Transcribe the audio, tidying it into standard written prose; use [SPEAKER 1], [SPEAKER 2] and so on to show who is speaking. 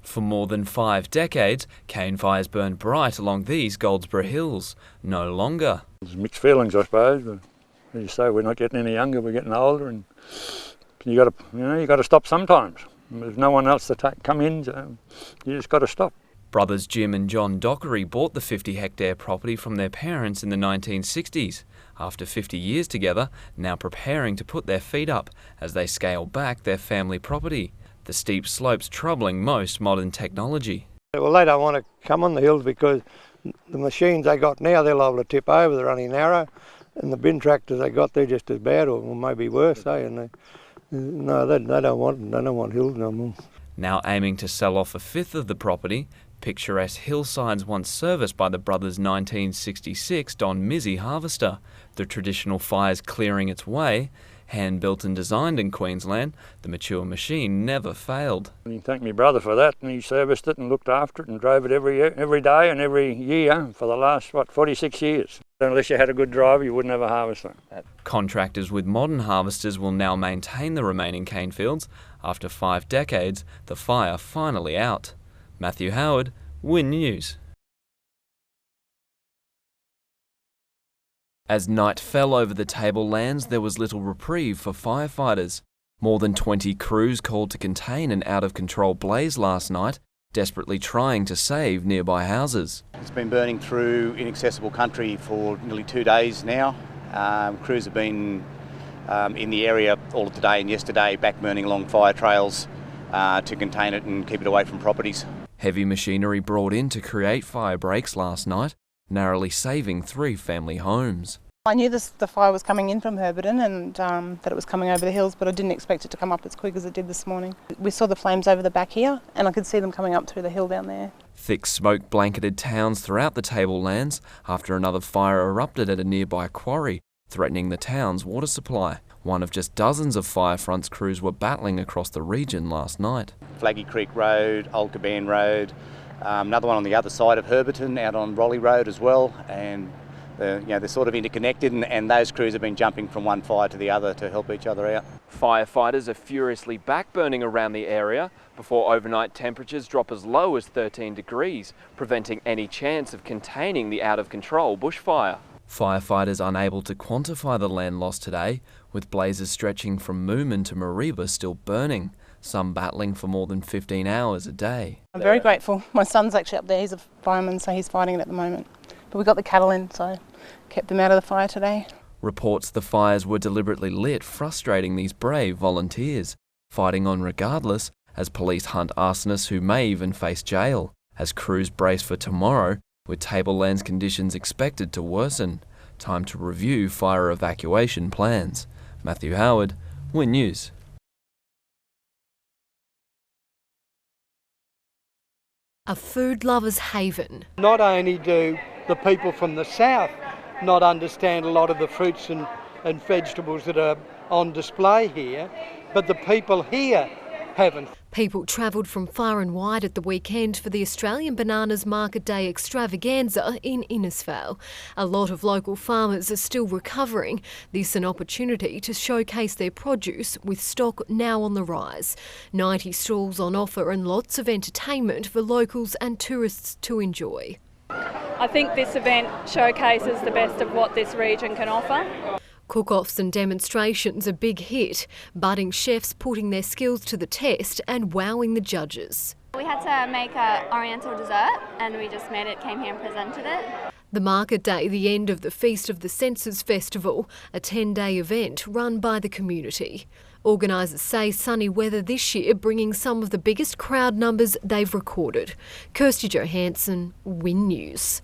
[SPEAKER 1] For more than 5 decades, cane fires burned bright along these Goldsborough hills. No longer.
[SPEAKER 2] There's mixed feelings, I suppose. But as you say, we're not getting any younger, we're getting older, and you got to stop sometimes. There's no one else to come in, so you just got to stop.
[SPEAKER 1] Brothers Jim and John Dockery bought the 50-hectare property from their parents in the 1960s. After 50 years together, now preparing to put their feet up as they scale back their family property. The steep slopes troubling most modern technology.
[SPEAKER 3] Well, they don't want to come on the hills because the machines they got now, they're liable to tip over, they're only narrow, and the bin tractors they got, they're just as bad or maybe worse, eh? And they don't want hills no more.
[SPEAKER 1] Now aiming to sell off a fifth of the property, picturesque hillsides once serviced by the brothers' 1966 Don Mizzy harvester. The traditional fire's clearing its way. Hand-built and designed in Queensland, the mature machine never failed.
[SPEAKER 2] You thank my brother for that, and he serviced it and looked after it and drove it every day and every year for the last, 46 years. Unless you had a good driver, you wouldn't have a harvester.
[SPEAKER 1] Contractors with modern harvesters will now maintain the remaining cane fields. After 5 decades, the fire finally out. Matthew Howard, Win News. As night fell over the tablelands, there was little reprieve for firefighters. More than 20 crews called to contain an out-of-control blaze last night, desperately trying to save nearby houses.
[SPEAKER 4] It's been burning through inaccessible country for nearly 2 days now. Crews have been in the area all of today and yesterday, backburning along fire trails to contain it and keep it away from properties.
[SPEAKER 1] Heavy machinery brought in to create fire breaks last night, narrowly saving 3 family homes.
[SPEAKER 5] I knew the fire was coming in from Herberton and that it was coming over the hills, but I didn't expect it to come up as quick as it did this morning. We saw the flames over the back here and I could see them coming up through the hill down there.
[SPEAKER 1] Thick smoke blanketed towns throughout the tablelands after another fire erupted at a nearby quarry, threatening the town's water supply. One of just dozens of Firefront's crews were battling across the region last night.
[SPEAKER 4] Flaggy Creek Road, Old Caban Road, another one on the other side of Herberton, out on Rolly Road as well, and they're sort of interconnected, and those crews have been jumping from one fire to the other to help each other out.
[SPEAKER 1] Firefighters are furiously backburning around the area before overnight temperatures drop as low as 13 degrees, preventing any chance of containing the out-of-control bushfire. Firefighters unable to quantify the land lost today, with blazes stretching from Moomin to Mareeba still burning, some battling for more than 15 hours a day.
[SPEAKER 5] I'm very grateful. My son's actually up there, he's a fireman, so he's fighting it at the moment. But we got the cattle in, so kept them out of the fire today.
[SPEAKER 1] Reports the fires were deliberately lit, frustrating these brave volunteers, fighting on regardless as police hunt arsonists who may even face jail, as crews brace for tomorrow, with tablelands conditions expected to worsen. Time to review fire evacuation plans. Matthew Howard, Win News.
[SPEAKER 6] A food lover's haven.
[SPEAKER 3] Not only do the people from the south not understand a lot of the fruits and vegetables that are on display here, but the people here haven't.
[SPEAKER 6] People travelled from far and wide at the weekend for the Australian Bananas Market Day extravaganza in Innisfail. A lot of local farmers are still recovering. This an opportunity to showcase their produce, with stock now on the rise. 90 stalls on offer and lots of entertainment for locals and tourists to enjoy.
[SPEAKER 7] I think this event showcases the best of what this region can offer.
[SPEAKER 6] Cook-offs and demonstrations a big hit, budding chefs putting their skills to the test and wowing the judges.
[SPEAKER 8] We had to make an oriental dessert and we just made it, came here and presented it.
[SPEAKER 6] The Market Day, the end of the Feast of the Senses Festival, a 10-day event run by the community. Organisers say sunny weather this year bringing some of the biggest crowd numbers they've recorded. Kirsty Johansson, Win News.